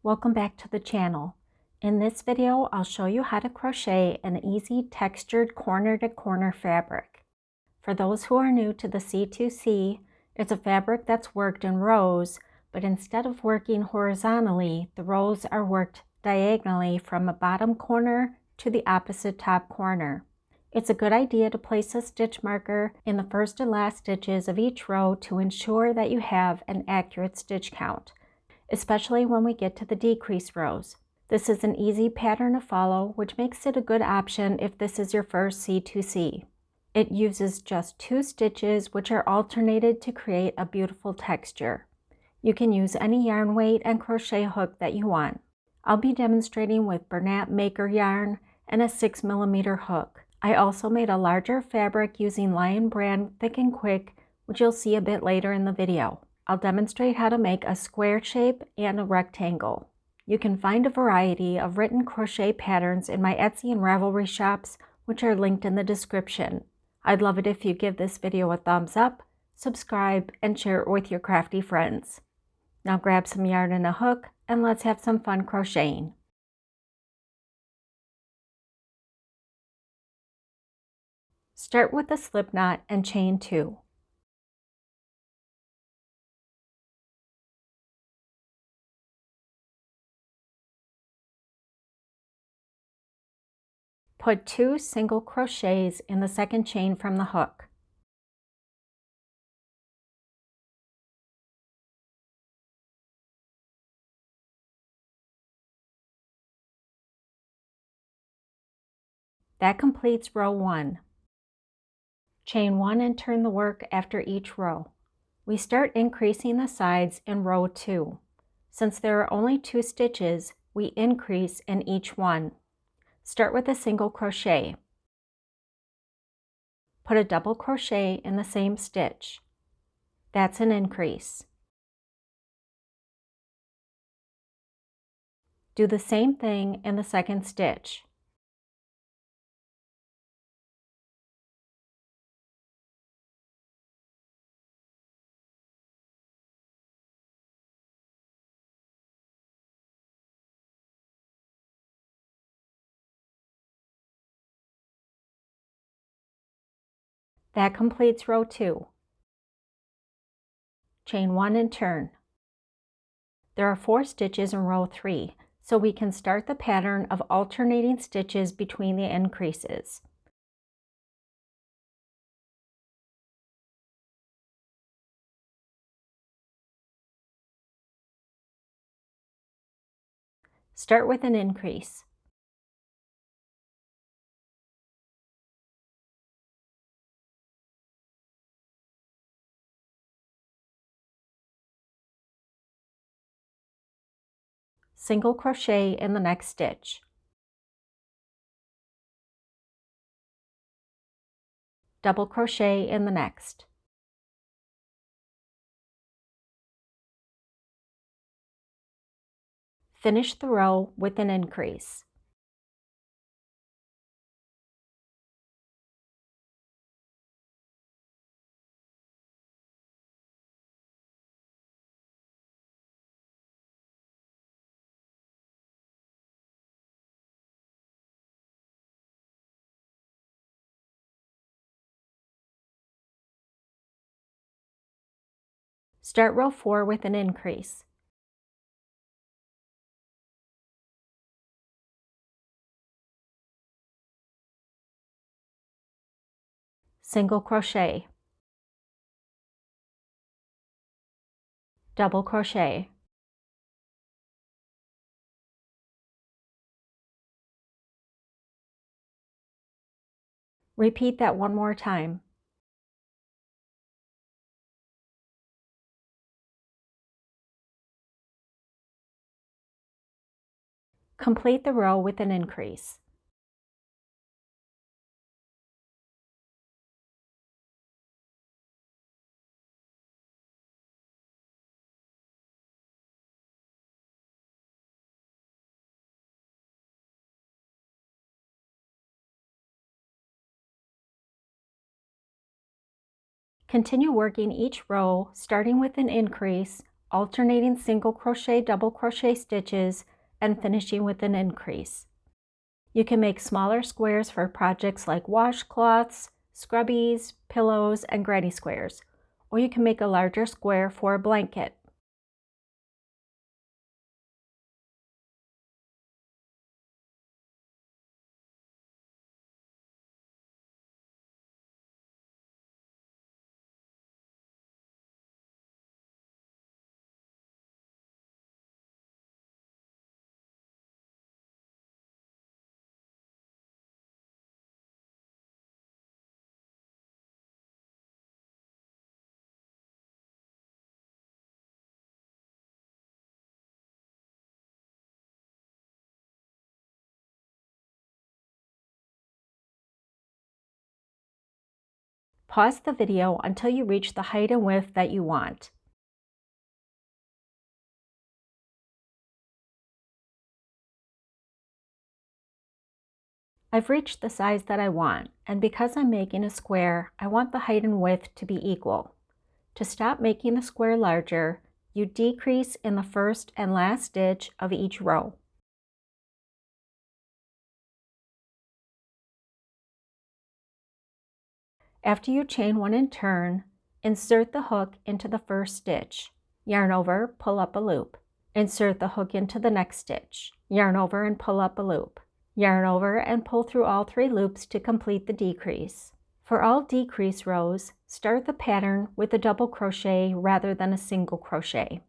Welcome back to the channel. In this video, I'll show you how to crochet an easy textured corner-to-corner fabric. For those who are new to the C2C, it's a fabric that's worked in rows, but instead of working horizontally, the rows are worked diagonally from a bottom corner to the opposite top corner. It's a good idea to place a stitch marker in the first and last stitches of each row to ensure that you have an accurate stitch count, especially when we get to the decrease rows. This is an easy pattern to follow, which makes it a good option if this is your first C2C. It uses just 2 stitches, which are alternated to create a beautiful texture. You can use any yarn weight and crochet hook that you want. I'll be demonstrating with Bernat Maker yarn and a 6mm hook. I also made a larger fabric using Lion brand Thick and Quick, which you'll see a bit later in the video. I'll demonstrate how to make a square shape and a rectangle. You can find a variety of written crochet patterns in my Etsy and Ravelry shops, which are linked in the description. I'd love it if you give this video a thumbs up, subscribe, and share it with your crafty friends. Now grab some yarn and a hook, and let's have some fun crocheting. Start with a slip knot and chain 2. Put 2 single crochets in the second chain from the hook. That completes row 1. Chain 1 and turn the work after each row. We start increasing the sides in row 2. Since there are only 2 stitches, we increase in each one. Start with a single crochet. Put a double crochet in the same stitch. That's an increase. Do the same thing in the second stitch. That completes row 2. Chain 1 and turn. There are 4 stitches in row 3, so we can start the pattern of alternating stitches between the increases. Start with an increase. Single crochet in the next stitch. Double crochet in the next. Finish the row with an increase. Start row 4 with an increase. Single crochet. Double crochet. Repeat that one more time. Complete the row with an increase. Continue working each row, starting with an increase, alternating single crochet, double crochet stitches, and finishing with an increase. You can make smaller squares for projects like washcloths, scrubbies, pillows, and granny squares, or you can make a larger square for a blanket. Pause the video until you reach the height and width that you want. I've reached the size that I want, and because I'm making a square, I want the height and width to be equal. To stop making the square larger, you decrease in the first and last stitch of each row. After you chain one and turn, insert the hook into the first stitch. Yarn over, pull up a loop. Insert the hook into the next stitch. Yarn over and pull up a loop. Yarn over and pull through all 3 loops to complete the decrease. For all decrease rows, start the pattern with a double crochet rather than a single crochet.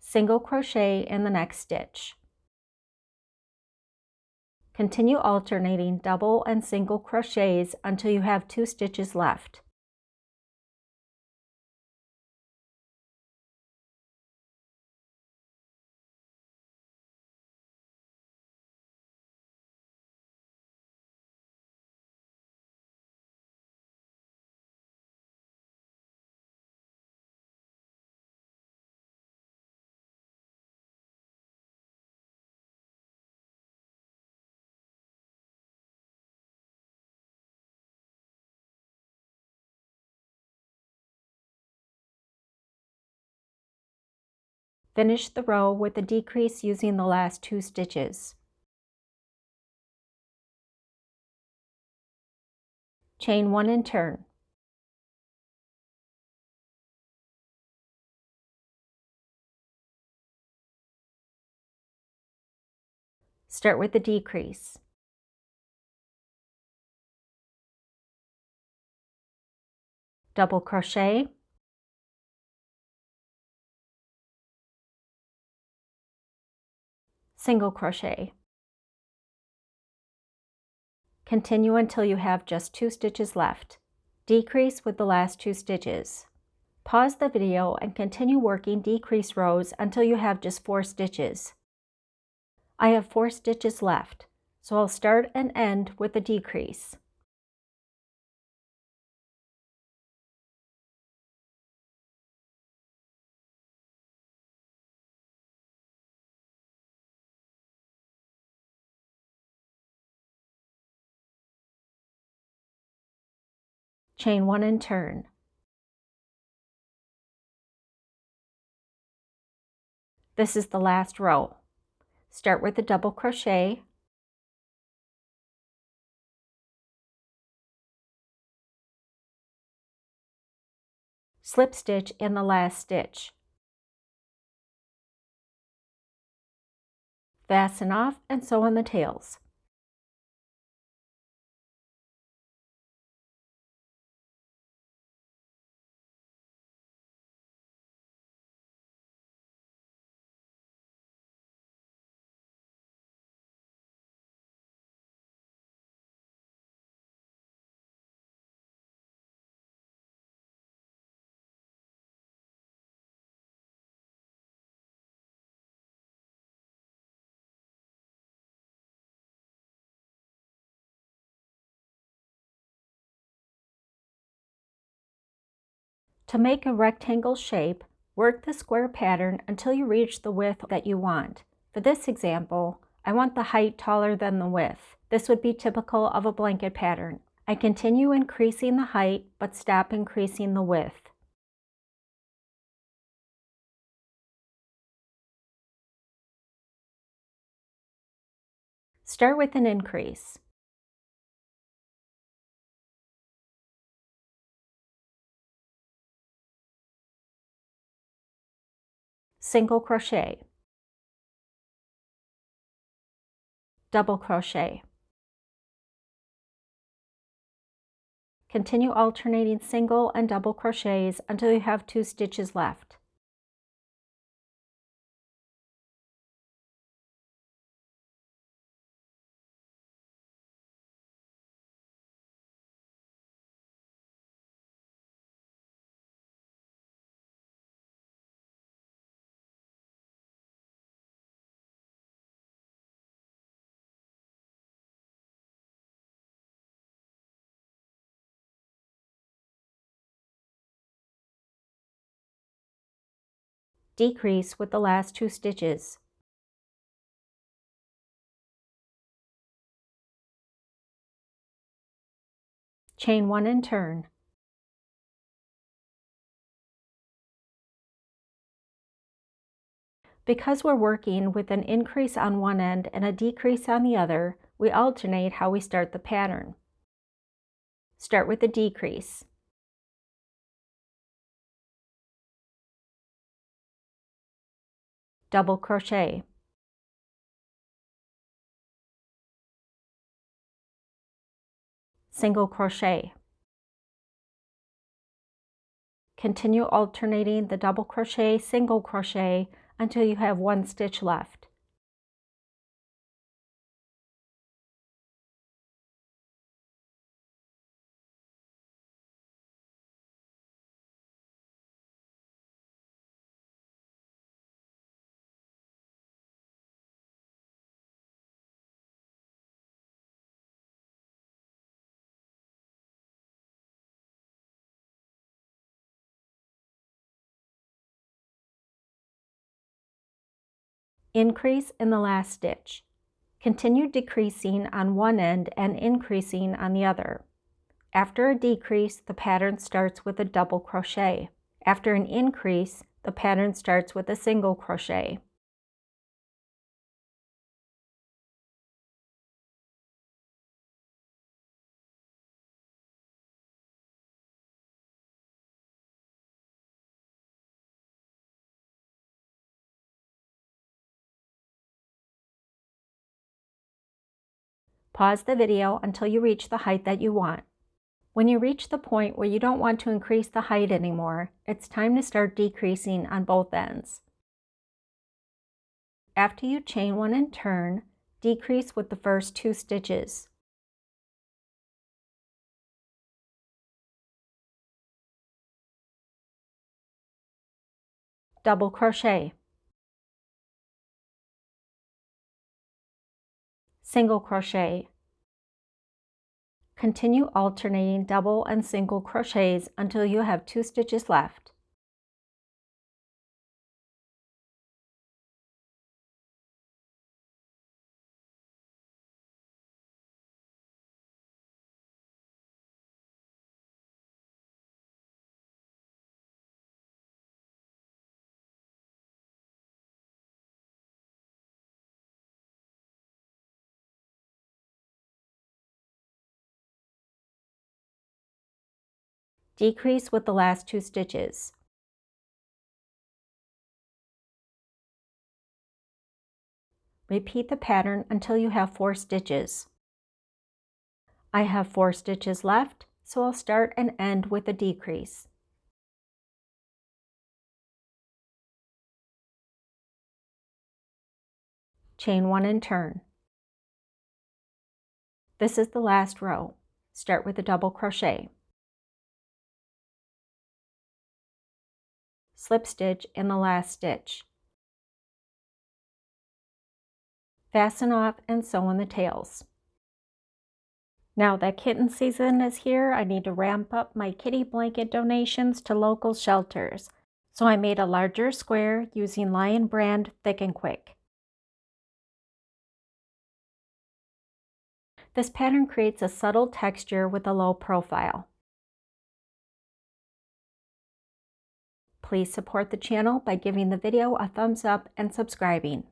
Single crochet in the next stitch. Continue alternating double and single crochets until you have 2 stitches left. Finish the row with a decrease using the last 2 stitches. Chain 1 and turn. Start with a decrease. Double crochet. Single crochet. Continue until you have just 2 stitches left. Decrease with the last 2 stitches. Pause the video and continue working decrease rows until you have just 4 stitches. I have 4 stitches left, so I'll start and end with a decrease. Chain 1 and turn. This is the last row. Start with a double crochet. Slip stitch in the last stitch. Fasten off and sew on the tails. To make a rectangle shape, work the square pattern until you reach the width that you want. For this example, I want the height taller than the width. This would be typical of a blanket pattern. I continue increasing the height, but stop increasing the width. Start with an increase. Single crochet, double crochet. Continue alternating single and double crochets until you have 2 stitches left. Decrease with the last 2 stitches. Chain 1 and turn. Because we're working with an increase on one end and a decrease on the other, we alternate how we start the pattern. Start with a decrease. Double crochet. Single crochet. Continue alternating the double crochet, single crochet until you have 1 stitch left. Increase in the last stitch. Continue decreasing on one end and increasing on the other. After a decrease, the pattern starts with a double crochet. After an increase, the pattern starts with a single crochet. Pause the video until you reach the height that you want. When you reach the point where you don't want to increase the height anymore, it's time to start decreasing on both ends. After you chain 1 and turn, decrease with the first 2 stitches. Double crochet. Single crochet. Continue alternating double and single crochets until you have 2 stitches left. Decrease with the last 2 stitches. Repeat the pattern until you have 4 stitches. I have 4 stitches left, so I'll start and end with a decrease. Chain 1 and turn. This is the last row. Start with a double crochet. Slip stitch in the last stitch. Fasten off and sew in the tails. Now that kitten season is here, I need to ramp up my kitty blanket donations to local shelters. So I made a larger square using Lion brand Thick and Quick. This pattern creates a subtle texture with a low profile. Please support the channel by giving the video a thumbs up and subscribing.